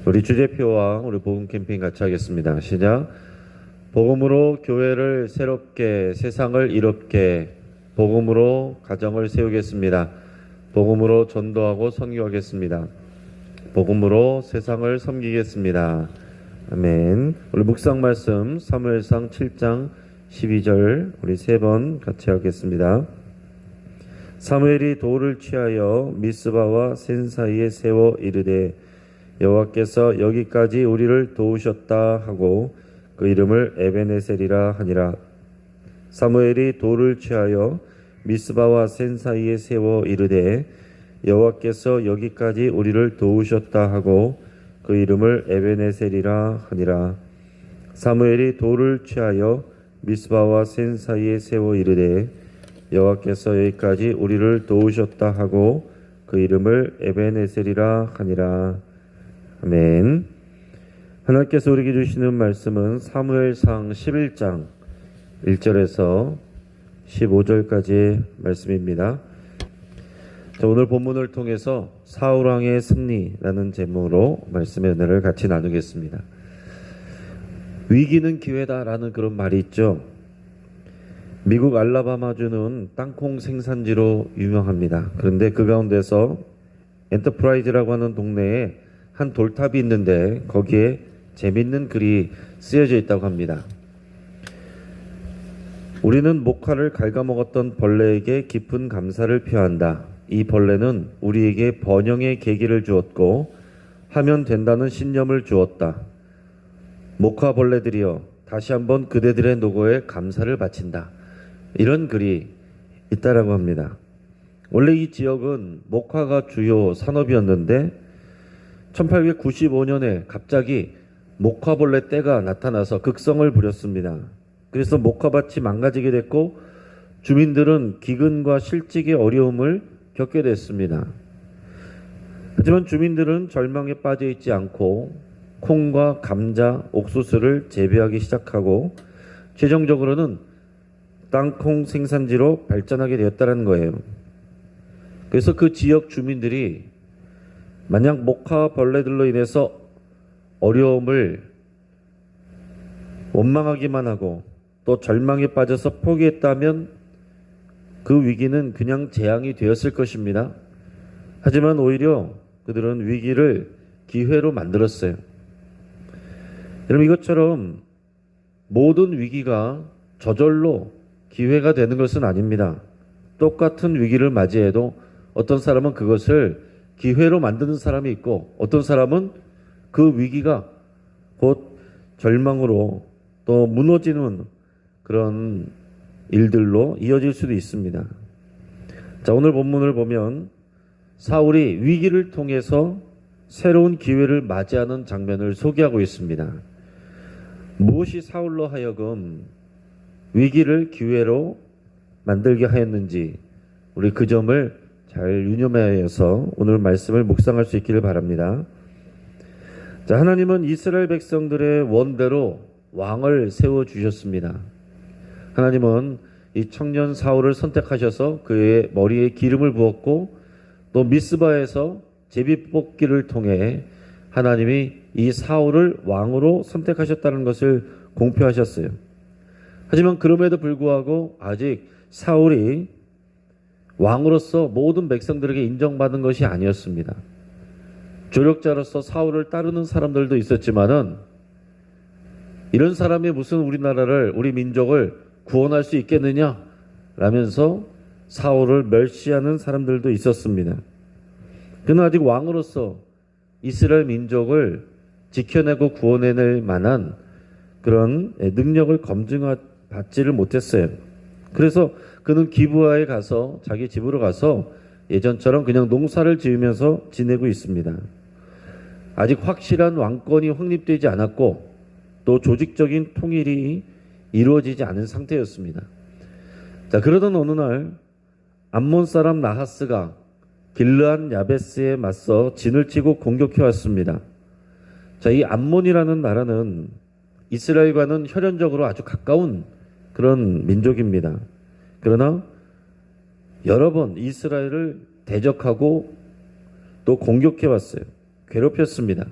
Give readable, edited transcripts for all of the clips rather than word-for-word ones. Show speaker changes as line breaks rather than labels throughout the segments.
우리 주대표와 우리 복음 캠페인 같이 하겠습니다. 시작. 복음으로 교회를 새롭게, 세상을 이롭게, 복음으로 가정을 세우겠습니다. 복음으로 전도하고 선교하겠습니다. 복음으로 세상을 섬기겠습니다. 아멘. 우리 묵상 말씀 사무엘상 7장 12절 우리 세 번 같이 하겠습니다. 사무엘이 돌을 취하여 미스바와 센 사이에 세워 이르되 여호와께서 여기까지 우리를 도우셨다 하고 그 이름을 에베네셀이라 하니라. 사무엘이 돌을 취하여 미스바와 센 사이에 세워 이르되 여호와께서 여기까지 우리를 도우셨다 하고 그 이름을 에베네셀이라 하니라. 사무엘이 돌을 취하여 미스바와 센 사이에 세워 이르되 여호와께서 여기까지 우리를 도우셨다 하고 그 이름을 에베네셀이라 하니라. 아멘. 하나님께서 우리에게 주시는 말씀은 사무엘상 11장 1절에서 15절까지의 말씀입니다. 자, 오늘 본문을 통해서 사울왕의 승리라는 제목으로 말씀의 은혜를 같이 나누겠습니다. 위기는 기회다라는 그런 말이 있죠. 미국 알라바마주는 땅콩 생산지로 유명합니다. 그런데 그 가운데서 엔터프라이즈라고 하는 동네에 한 돌탑이 있는데 거기에 재밌는 글이 쓰여져 있다고 합니다. 우리는 목화를 갉아먹었던 벌레에게 깊은 감사를 표한다. 이 벌레는 우리에게 번영의 계기를 주었고 하면 된다는 신념을 주었다. 목화 벌레들이여 다시 한번 그대들의 노고에 감사를 바친다. 이런 글이 있다라고 합니다. 원래 이 지역은 목화가 주요 산업이었는데 1895년에 갑자기 목화벌레 떼가 나타나서 극성을 부렸습니다. 그래서 목화밭이 망가지게 됐고 주민들은 기근과 실직의 어려움을 겪게 됐습니다. 하지만 주민들은 절망에 빠져 있지 않고 콩과 감자, 옥수수를 재배하기 시작하고 최종적으로는 땅콩 생산지로 발전하게 되었다는 거예요. 그래서 그 지역 주민들이 만약 목화 벌레들로 인해서 어려움을 원망하기만 하고 또 절망에 빠져서 포기했다면 그 위기는 그냥 재앙이 되었을 것입니다. 하지만 오히려 그들은 위기를 기회로 만들었어요. 여러분, 이것처럼 모든 위기가 저절로 기회가 되는 것은 아닙니다. 똑같은 위기를 맞이해도 어떤 사람은 그것을 기회로 만드는 사람이 있고 어떤 사람은 그 위기가 곧 절망으로 또 무너지는 그런 일들로 이어질 수도 있습니다. 자, 오늘 본문을 보면 사울이 위기를 통해서 새로운 기회를 맞이하는 장면을 소개하고 있습니다. 무엇이 사울로 하여금 위기를 기회로 만들게 하였는지 우리 그 점을 잘 유념하여서 오늘 말씀을 묵상할 수 있기를 바랍니다. 자, 하나님은 이스라엘 백성들의 원대로 왕을 세워주셨습니다. 하나님은 이 청년 사울을 선택하셔서 그의 머리에 기름을 부었고 또 미스바에서 제비뽑기를 통해 하나님이 이 사울을 왕으로 선택하셨다는 것을 공표하셨어요. 하지만 그럼에도 불구하고 아직 사울이 왕으로서 모든 백성들에게 인정받은 것이 아니었습니다. 조력자로서 사울을 따르는 사람들도 있었지만은 이런 사람이 무슨 우리나라를, 우리 민족을 구원할 수 있겠느냐 라면서 사울을 멸시하는 사람들도 있었습니다. 그는 아직 왕으로서 이스라엘 민족을 지켜내고 구원해낼 만한 그런 능력을 검증받지를 못했어요. 그래서 그는 기브아에 가서 자기 집으로 가서 예전처럼 그냥 농사를 지으면서 지내고 있습니다. 아직 확실한 왕권이 확립되지 않았고 또 조직적인 통일이 이루어지지 않은 상태였습니다. 자, 그러던 어느 날 암몬 사람 나하스가 길르앗 야베스에 맞서 진을 치고 공격해 왔습니다. 자, 이 암몬이라는 나라는 이스라엘과는 혈연적으로 아주 가까운 그런 민족입니다. 그러나 여러 번 이스라엘을 대적하고 또 공격해 왔어요. 괴롭혔습니다.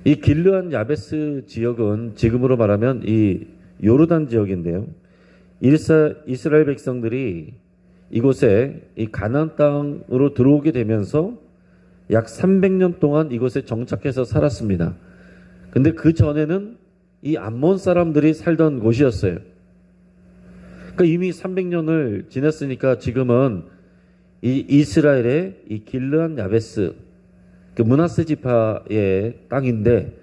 이 길르앗 야베스 지역은 지금으로 말하면 이 요르단 지역인데요. 이스라엘 백성들이 이곳에 이 가나안 땅으로 들어오게 되면서 약 300년 동안 이곳에 정착해서 살았습니다. 근데 그 전에는 이 암몬 사람들이 살던 곳이었어요. 그러니까 이미 300년을 지났으니까 지금은 이 이스라엘의 이 길르앗 야베스 그 므낫세 지파의 땅인데,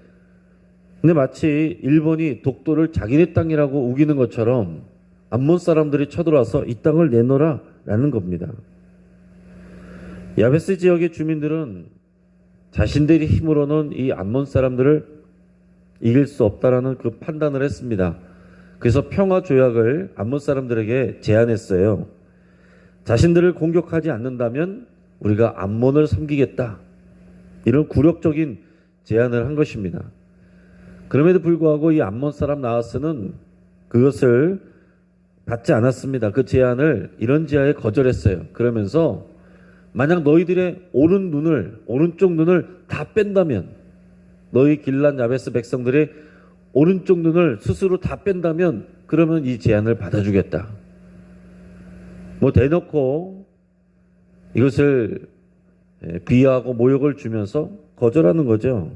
근데 마치 일본이 독도를 자기네 땅이라고 우기는 것처럼 암몬 사람들이 쳐들어와서 이 땅을 내놓으라 라는 겁니다. 야베스 지역의 주민들은 자신들의 힘으로는 이 암몬 사람들을 이길 수 없다라는 그 판단을 했습니다. 그래서 평화 조약을 암몬 사람들에게 제안했어요. 자신들을 공격하지 않는다면 우리가 암몬을 섬기겠다. 이런 굴욕적인 제안을 한 것입니다. 그럼에도 불구하고 이 암몬 사람 나하스는 그것을 받지 않았습니다. 그 제안을 이런 제안에 거절했어요. 그러면서 만약 너희들의 오른쪽 눈을 다 뺀다면, 너희 길르앗 야베스 백성들의 오른쪽 눈을 스스로 다 뺀다면 그러면 이 제안을 받아주겠다. 뭐 대놓고 이것을 비하하고 모욕을 주면서 거절하는 거죠.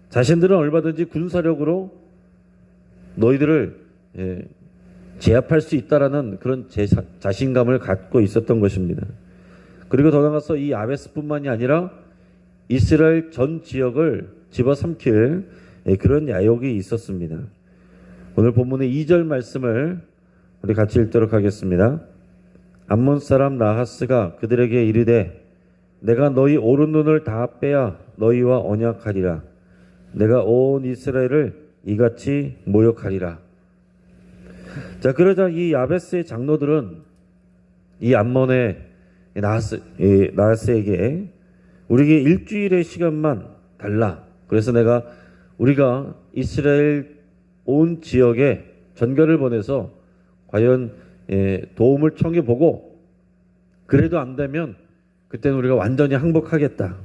자신들은 얼마든지 군사력으로 너희들을 제압할 수 있다라는 그런 자신감을 갖고 있었던 것입니다. 그리고 더 나아가서 이 야베스뿐만이 아니라 이스라엘 전 지역을 집어삼킬 그런 야욕이 있었습니다. 오늘 본문의 2절 말씀을 우리 같이 읽도록 하겠습니다. 암몬 사람 나하스가 그들에게 이르되 내가 너희 오른눈을 다 빼야 너희와 언약하리라. 내가 온 이스라엘을 이같이 모욕하리라. 자, 그러자 이 야베스의 장로들은 이 암몬의 나하스에게 우리에게 일주일의 시간만 달라. 그래서 우리가 이스라엘 온 지역에 전가를 보내서 과연 도움을 청해보고 그래도 안 되면 그때는 우리가 완전히 항복하겠다.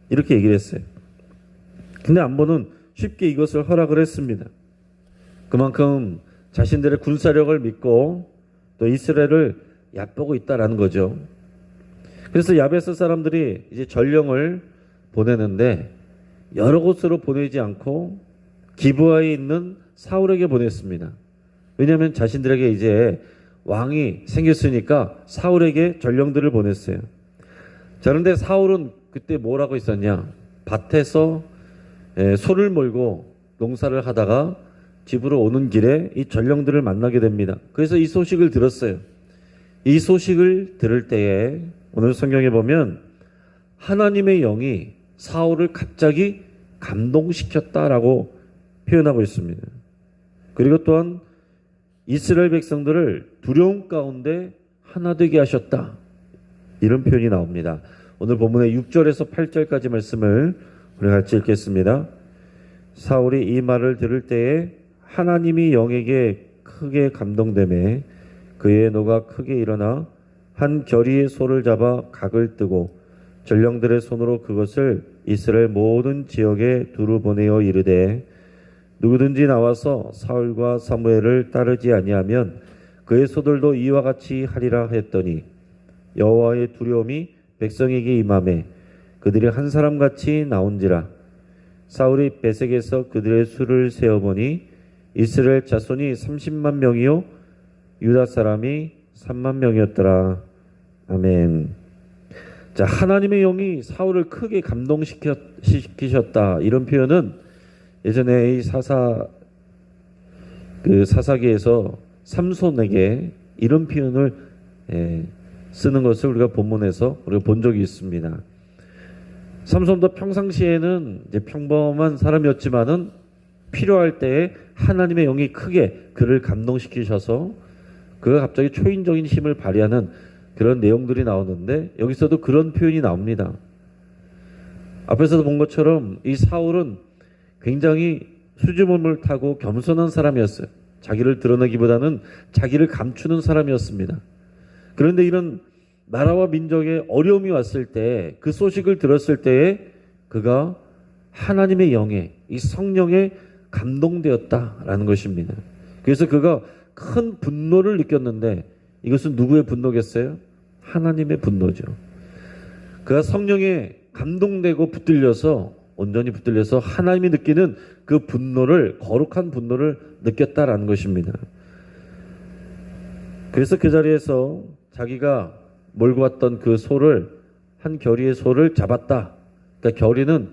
이렇게 얘기를 했어요. 근데 암몬은 쉽게 이것을 허락을 했습니다. 그만큼 자신들의 군사력을 믿고 또 이스라엘을 얕보고 있다라는 거죠. 그래서 야베스 사람들이 이제 전령을 보내는데 여러 곳으로 보내지 않고 기브아에 있는 사울에게 보냈습니다. 왜냐하면 자신들에게 이제 왕이 생겼으니까 사울에게 전령들을 보냈어요. 자, 그런데 사울은 그때 뭐라고 있었냐? 밭에서 소를 몰고 농사를 하다가 집으로 오는 길에 이 전령들을 만나게 됩니다. 그래서 이 소식을 들었어요. 이 소식을 들을 때에 오늘 성경에 보면 하나님의 영이 사울을 갑자기 감동시켰다라고 표현하고 있습니다. 그리고 또한 이스라엘 백성들을 두려움 가운데 하나 되게 하셨다. 이런 표현이 나옵니다. 오늘 본문의 6절에서 8절까지 말씀을 우리 같이 읽겠습니다. 사울이 이 말을 들을 때에 하나님이 영에게 크게 감동되매 그의 노가 크게 일어나 한 결의의 소를 잡아 각을 뜨고 전령들의 손으로 그것을 이스라엘 모든 지역에 두루 보내어 이르되 누구든지 나와서 사울과 사무엘을 따르지 아니하면 그의 소들도 이와 같이 하리라 했더니 여호와의 두려움이 백성에게 임하매 그들이 한 사람같이 나온지라. 사울이 베색에서 그들의 수를 세어보니 이스라엘 자손이 30만 명이요 유다 사람이 3만 명이었더라. 아멘. 자, 하나님의 영이 사울을 크게 감동시키셨다. 이런 표현은 예전에 이 사사기에서 삼손에게 이런 표현을 쓰는 것을 우리가 본문에서 우리가 본 적이 있습니다. 삼손도 평상시에는 이제 평범한 사람이었지만은 필요할 때에 하나님의 영이 크게 그를 감동시키셔서 그가 갑자기 초인적인 힘을 발휘하는 그런 내용들이 나오는데 여기서도 그런 표현이 나옵니다. 앞에서도 본 것처럼 이 사울은 굉장히 수줍음을 타고 겸손한 사람이었어요. 자기를 드러내기보다는 자기를 감추는 사람이었습니다. 그런데 이런 나라와 민족에 어려움이 왔을 때 그 소식을 들었을 때에 그가 하나님의 영에, 이 성령에 감동되었다라는 것입니다. 그래서 그가 큰 분노를 느꼈는데 이것은 누구의 분노겠어요? 하나님의 분노죠. 그가 성령에 감동되고 붙들려서, 온전히 붙들려서 하나님이 느끼는 그 분노를, 거룩한 분노를 느꼈다라는 것입니다. 그래서 그 자리에서 자기가 몰고 왔던 그 소를, 한 겨리의 소를 잡았다. 그러니까 겨리는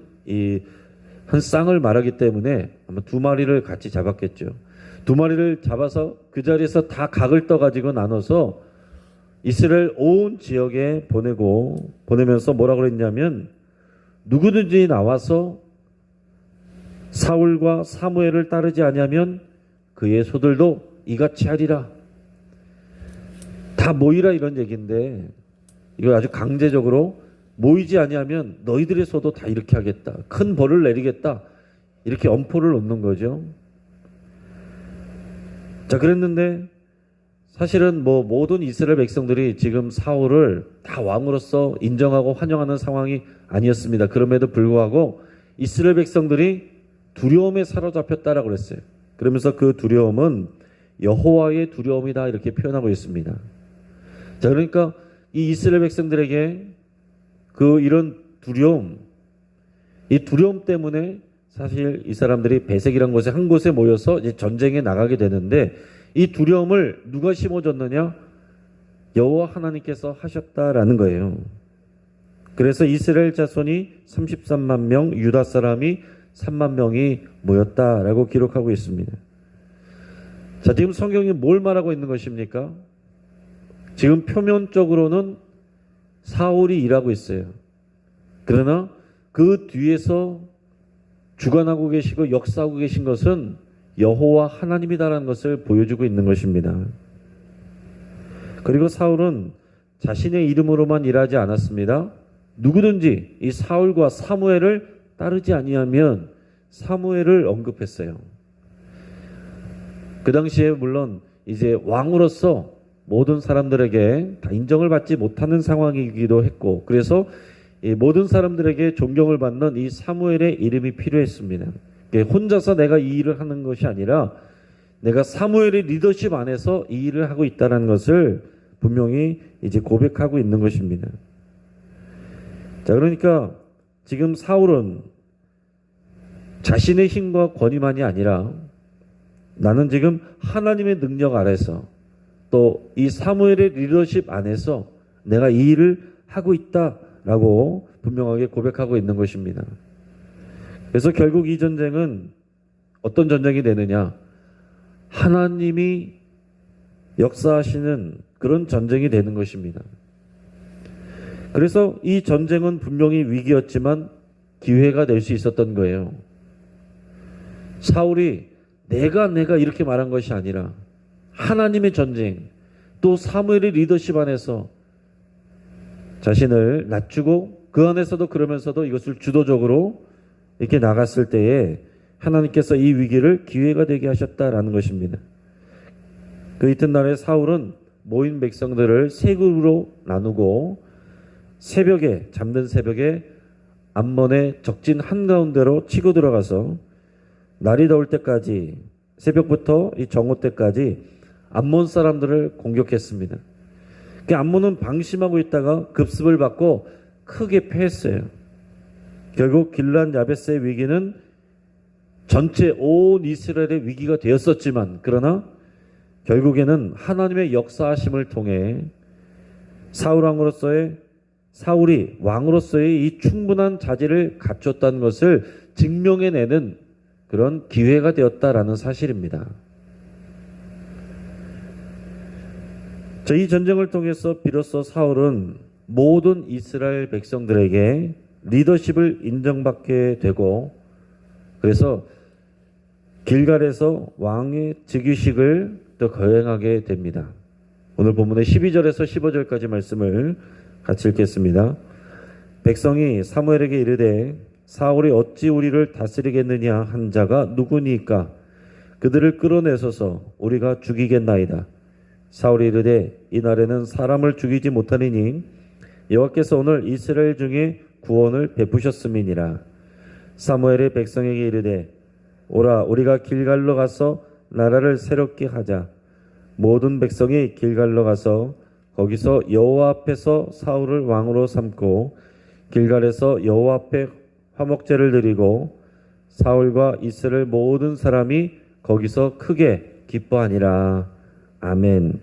한 쌍을 말하기 때문에 아마 두 마리를 같이 잡았겠죠. 두 마리를 잡아서 그 자리에서 다 각을 떠가지고 나눠서 이스라엘 온 지역에 보내면서 뭐라고 그랬냐면, 누구든지 나와서 사울과 사무엘을 따르지 아니하면 그의 소들도 이같이 하리라. 다 모이라, 이런 얘기인데 이걸 아주 강제적으로 모이지 아니하면 너희들의 소도 다 이렇게 하겠다, 큰 벌을 내리겠다, 이렇게 엄포를 놓는 거죠. 자, 그랬는데 사실은 모든 이스라엘 백성들이 지금 사울을 다 왕으로서 인정하고 환영하는 상황이 아니었습니다. 그럼에도 불구하고 이스라엘 백성들이 두려움에 사로잡혔다라고 그랬어요. 그러면서 그 두려움은 여호와의 두려움이다, 이렇게 표현하고 있습니다. 자, 그러니까 이 이스라엘 백성들에게 이런 두려움, 이 두려움 때문에 사실 이 사람들이 베색이란 곳에 한 곳에 모여서 이제 전쟁에 나가게 되는데, 이 두려움을 누가 심어줬느냐? 여호와 하나님께서 하셨다라는 거예요. 그래서 이스라엘 자손이 33만 명, 유다 사람이 3만 명이 모였다라고 기록하고 있습니다. 자, 지금 성경이 뭘 말하고 있는 것입니까? 지금 표면적으로는 사울이 일하고 있어요. 그러나 그 뒤에서 주관하고 계시고 역사하고 계신 것은 여호와 하나님이다라는 것을 보여주고 있는 것입니다. 그리고 사울은 자신의 이름으로만 일하지 않았습니다. 누구든지 이 사울과 사무엘을 따르지 아니하면 사무엘을 언급했어요. 그 당시에 물론 이제 왕으로서 모든 사람들에게 다 인정을 받지 못하는 상황이기도 했고, 그래서 이 모든 사람들에게 존경을 받는 이 사무엘의 이름이 필요했습니다. 혼자서 내가 이 일을 하는 것이 아니라 내가 사무엘의 리더십 안에서 이 일을 하고 있다는 것을 분명히 이제 고백하고 있는 것입니다. 자, 그러니까 지금 사울은 자신의 힘과 권위만이 아니라 나는 지금 하나님의 능력 아래서 또 이 사무엘의 리더십 안에서 내가 이 일을 하고 있다라고 분명하게 고백하고 있는 것입니다. 그래서 결국 이 전쟁은 어떤 전쟁이 되느냐? 하나님이 역사하시는 그런 전쟁이 되는 것입니다. 그래서 이 전쟁은 분명히 위기였지만 기회가 될 수 있었던 거예요. 사울이 내가 이렇게 말한 것이 아니라 하나님의 전쟁, 또 사무엘의 리더십 안에서 자신을 낮추고 그 안에서도 그러면서도 이것을 주도적으로 이렇게 나갔을 때에 하나님께서 이 위기를 기회가 되게 하셨다라는 것입니다. 그 이튿날에 사울은 모인 백성들을 세 그룹으로 나누고 잠든 새벽에 암몬의 적진 한가운데로 치고 들어가서 날이 더울 때까지, 새벽부터 이 정오 때까지 암몬 사람들을 공격했습니다. 그 암몬은 방심하고 있다가 급습을 받고 크게 패했어요. 결국 길란 야베스의 위기는 전체 온 이스라엘의 위기가 되었었지만, 그러나 결국에는 하나님의 역사하심을 통해 사울이 왕으로서의 이 충분한 자질을 갖췄다는 것을 증명해내는 그런 기회가 되었다라는 사실입니다. 자, 이 전쟁을 통해서 비로소 사울은 모든 이스라엘 백성들에게 리더십을 인정받게 되고, 그래서 길갈에서 왕의 즉위식을 또 거행하게 됩니다. 오늘 본문의 12절에서 15절까지 말씀을 같이 읽겠습니다. 백성이 사무엘에게 이르되 사울이 어찌 우리를 다스리겠느냐 한 자가 누구니까 그들을 끌어내소서 우리가 죽이겠나이다. 사울이 이르되 이날에는 사람을 죽이지 못하리니 여호와께서 오늘 이스라엘 중에 구원을 베푸셨음이니라. 사무엘이 백성에게 이르되 오라 우리가 길갈로 가서 나라를 새롭게 하자. 모든 백성이 길갈로 가서 거기서 여호와 앞에서 사울을 왕으로 삼고 길갈에서 여호와 앞에 화목제를 드리고 사울과 이스라엘 모든 사람이 거기서 크게 기뻐하니라. 아멘.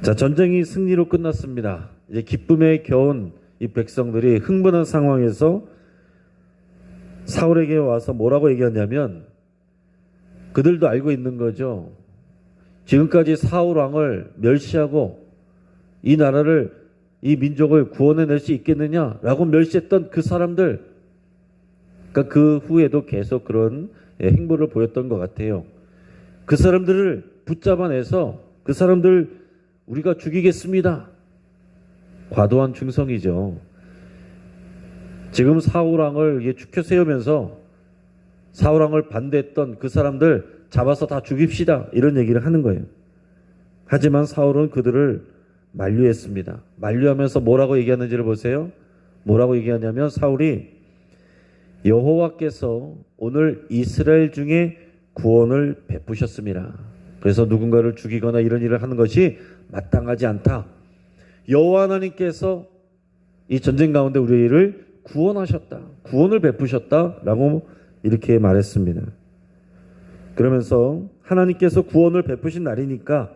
자, 전쟁이 승리로 끝났습니다. 이제 기쁨에 겨운 이 백성들이 흥분한 상황에서 사울에게 와서 뭐라고 얘기하냐면 그들도 알고 있는 거죠. 지금까지 사울 왕을 멸시하고 이 나라를 이 민족을 구원해낼 수 있겠느냐라고 멸시했던 그 사람들, 그러니까 그 후에도 계속 그런 행보를 보였던 것 같아요. 그 사람들을 붙잡아내서 그 사람들 우리가 죽이겠습니다. 과도한 충성이죠. 지금 사울왕을 축혀 세우면서 사울왕을 반대했던 그 사람들 잡아서 다 죽입시다 이런 얘기를 하는 거예요. 하지만 사울은 그들을 만류했습니다. 만류하면서 뭐라고 얘기하는지를 보세요. 뭐라고 얘기하냐면 사울이 여호와께서 오늘 이스라엘 중에 구원을 베푸셨습니다. 그래서 누군가를 죽이거나 이런 일을 하는 것이 마땅하지 않다. 여호와 하나님께서 이 전쟁 가운데 우리를 구원하셨다. 구원을 베푸셨다라고 이렇게 말했습니다. 그러면서 하나님께서 구원을 베푸신 날이니까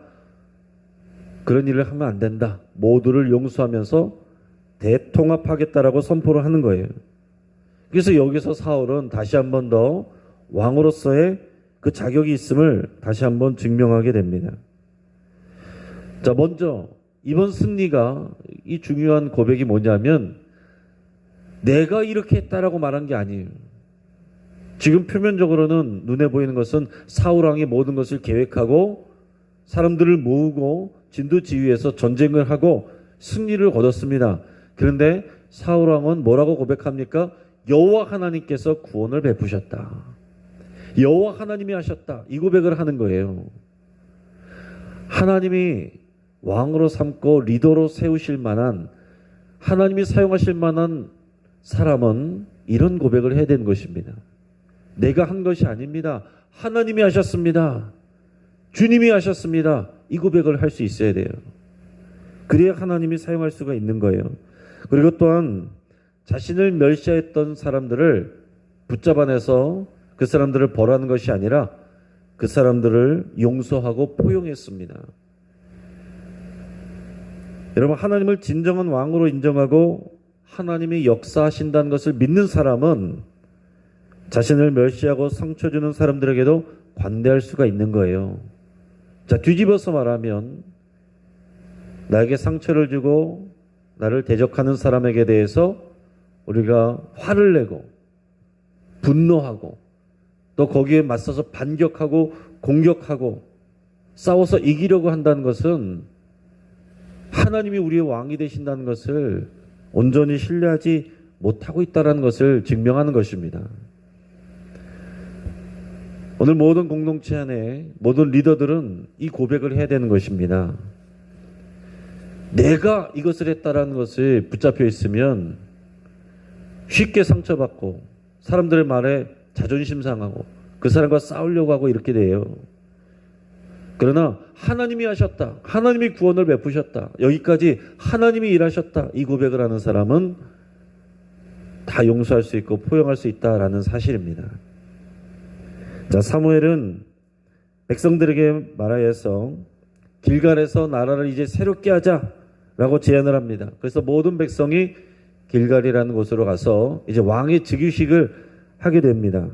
그런 일을 하면 안 된다. 모두를 용서하면서 대통합하겠다라고 선포를 하는 거예요. 그래서 여기서 사울은 다시 한 번 더 왕으로서의 그 자격이 있음을 다시 한번 증명하게 됩니다. 자, 먼저 이번 승리가 이 중요한 고백이 뭐냐면 내가 이렇게 했다라고 말한 게 아니에요. 지금 표면적으로는 눈에 보이는 것은 사울왕이 모든 것을 계획하고 사람들을 모으고 진두지휘해서 전쟁을 하고 승리를 거뒀습니다. 그런데 사울왕은 뭐라고 고백합니까? 여호와 하나님께서 구원을 베푸셨다. 여호와 하나님이 하셨다. 이 고백을 하는 거예요. 하나님이 왕으로 삼고 리더로 세우실 만한, 하나님이 사용하실 만한 사람은 이런 고백을 해야 되는 것입니다. 내가 한 것이 아닙니다. 하나님이 하셨습니다. 주님이 하셨습니다. 이 고백을 할 수 있어야 돼요. 그래야 하나님이 사용할 수가 있는 거예요. 그리고 또한 자신을 멸시했던 사람들을 붙잡아내서 그 사람들을 벌하는 것이 아니라 그 사람들을 용서하고 포용했습니다. 여러분, 하나님을 진정한 왕으로 인정하고 하나님이 역사하신다는 것을 믿는 사람은 자신을 멸시하고 상처 주는 사람들에게도 관대할 수가 있는 거예요. 자, 뒤집어서 말하면 나에게 상처를 주고 나를 대적하는 사람에게 대해서 우리가 화를 내고 분노하고 또 거기에 맞서서 반격하고 공격하고 싸워서 이기려고 한다는 것은 하나님이 우리의 왕이 되신다는 것을 온전히 신뢰하지 못하고 있다는 것을 증명하는 것입니다. 오늘 모든 공동체 안에 모든 리더들은 이 고백을 해야 되는 것입니다. 내가 이것을 했다라는 것을 붙잡혀 있으면 쉽게 상처받고 사람들의 말에 자존심 상하고 그 사람과 싸우려고 하고 이렇게 돼요. 그러나 하나님이 하셨다. 하나님이 구원을 베푸셨다. 여기까지 하나님이 일하셨다. 이 고백을 하는 사람은 다 용서할 수 있고 포용할 수 있다라는 사실입니다. 자, 사무엘은 백성들에게 말하여서 길갈에서 나라를 이제 새롭게 하자라고 제안을 합니다. 그래서 모든 백성이 길갈이라는 곳으로 가서 이제 왕의 즉위식을 하게 됩니다.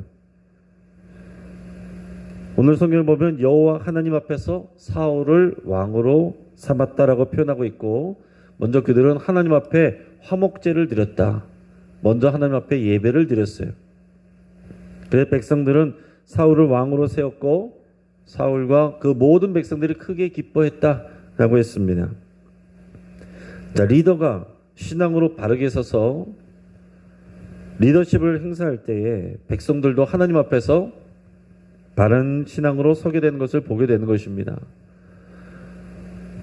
오늘 성경을 보면 여호와 하나님 앞에서 사울을 왕으로 삼았다라고 표현하고 있고, 먼저 그들은 하나님 앞에 화목제를 드렸다. 먼저 하나님 앞에 예배를 드렸어요. 그래서 백성들은 사울을 왕으로 세웠고 사울과 그 모든 백성들이 크게 기뻐했다라고 했습니다. 자, 리더가 신앙으로 바르게 서서 리더십을 행사할 때에 백성들도 하나님 앞에서 바른 신앙으로 서게 되는 것을 보게 되는 것입니다.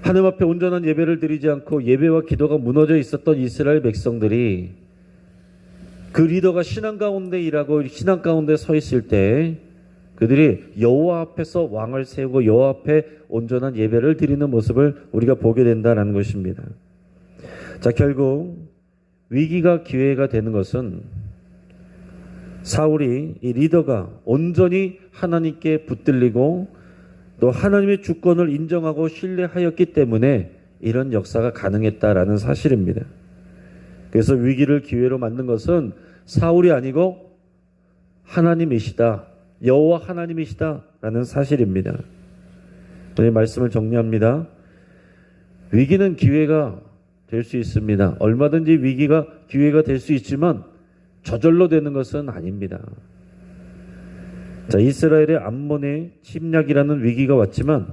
하나님 앞에 온전한 예배를 드리지 않고 예배와 기도가 무너져 있었던 이스라엘 백성들이 그 리더가 신앙 가운데 일하고 신앙 가운데 서 있을 때 그들이 여호와 앞에서 왕을 세우고 여호와 앞에 온전한 예배를 드리는 모습을 우리가 보게 된다는 것입니다. 자, 결국 위기가 기회가 되는 것은 사울이 이 리더가 온전히 하나님께 붙들리고 또 하나님의 주권을 인정하고 신뢰하였기 때문에 이런 역사가 가능했다라는 사실입니다. 그래서 위기를 기회로 만든 것은 사울이 아니고 하나님이시다. 여호와 하나님이시다라는 사실입니다. 오늘 말씀을 정리합니다. 위기는 기회가 될 수 있습니다. 얼마든지 위기가 기회가 될 수 있지만 저절로 되는 것은 아닙니다. 자, 이스라엘의 암몬의 침략이라는 위기가 왔지만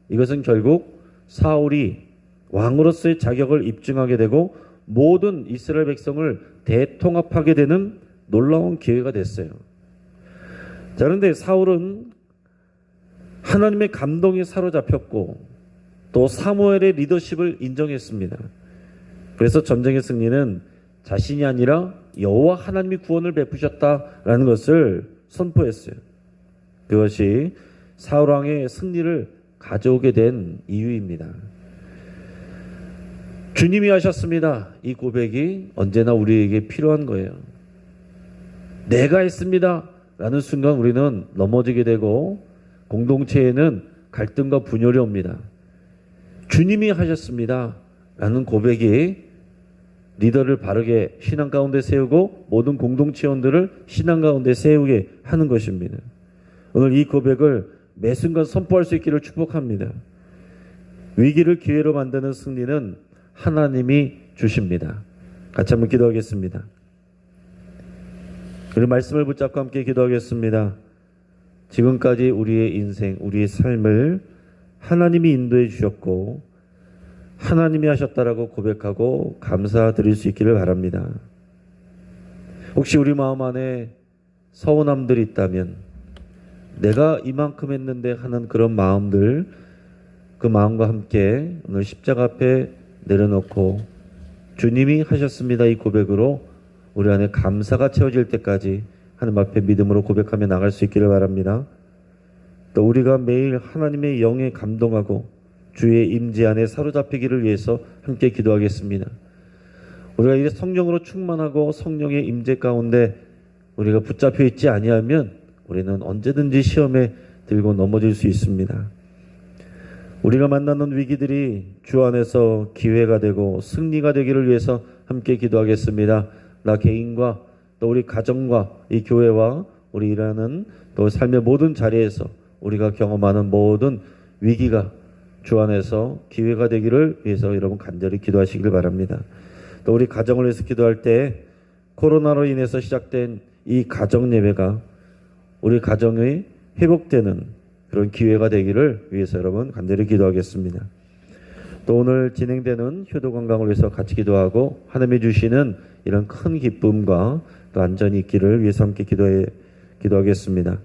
이것은 결국 사울이 왕으로서의 자격을 입증하게 되고 모든 이스라엘 백성을 대통합하게 되는 놀라운 기회가 됐어요. 자, 그런데 사울은 하나님의 감동에 사로잡혔고 또 사무엘의 리더십을 인정했습니다. 그래서 전쟁의 승리는 자신이 아니라 여호와 하나님이 구원을 베푸셨다라는 것을 선포했어요. 그것이 사울 왕의 승리를 가져오게 된 이유입니다. 주님이 하셨습니다. 이 고백이 언제나 우리에게 필요한 거예요. 내가 했습니다 라는 순간 우리는 넘어지게 되고 공동체에는 갈등과 분열이 옵니다. 주님이 하셨습니다 라는 고백이 리더를 바르게 신앙 가운데 세우고 모든 공동체원들을 신앙 가운데 세우게 하는 것입니다. 오늘 이 고백을 매 순간 선포할 수 있기를 축복합니다. 위기를 기회로 만드는 승리는 하나님이 주십니다. 같이 한번 기도하겠습니다. 우리 말씀을 붙잡고 함께 기도하겠습니다. 지금까지 우리의 인생, 우리의 삶을 하나님이 인도해 주셨고 하나님이 하셨다라고 고백하고 감사드릴 수 있기를 바랍니다. 혹시 우리 마음 안에 서운함들이 있다면 내가 이만큼 했는데 하는 그런 마음들, 그 마음과 함께 오늘 십자가 앞에 내려놓고 주님이 하셨습니다 이 고백으로 우리 안에 감사가 채워질 때까지 하나님 앞에 믿음으로 고백하며 나갈 수 있기를 바랍니다. 또 우리가 매일 하나님의 영에 감동하고 주의 임재 안에 사로잡히기를 위해서 함께 기도하겠습니다. 우리가 이제 성령으로 충만하고 성령의 임재 가운데 우리가 붙잡혀 있지 아니하면 우리는 언제든지 시험에 들고 넘어질 수 있습니다. 우리가 만나는 위기들이 주 안에서 기회가 되고 승리가 되기를 위해서 함께 기도하겠습니다. 나 개인과 또 우리 가정과 이 교회와 우리 일하는 또 삶의 모든 자리에서 우리가 경험하는 모든 위기가 주 안에서 기회가 되기를 위해서 여러분 간절히 기도하시길 바랍니다. 또 우리 가정을 위해서 기도할 때 코로나로 인해서 시작된 이 가정 예배가 우리 가정의 회복되는 그런 기회가 되기를 위해서 여러분 간절히 기도하겠습니다. 또 오늘 진행되는 효도 관광을 위해서 같이 기도하고 하나님이 주시는 이런 큰 기쁨과 또 안전이 있기를 위해서 함께 기도하겠습니다.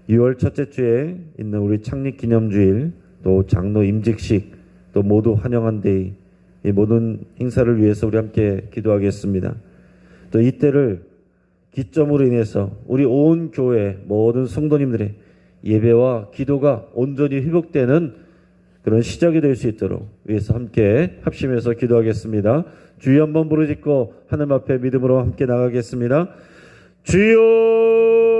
6월 첫째 주에 있는 우리 창립 기념주일 또 장로 임직식 또 모두 환영한 데이 이 모든 행사를 위해서 우리 함께 기도하겠습니다. 또 이때를 기점으로 인해서 우리 온 교회 모든 성도님들의 예배와 기도가 온전히 회복되는 그런 시작이 될 수 있도록 위해서 함께 합심해서 기도하겠습니다. 주여 한번 부르짖고 하나님 앞에 믿음으로 함께 나가겠습니다. 주여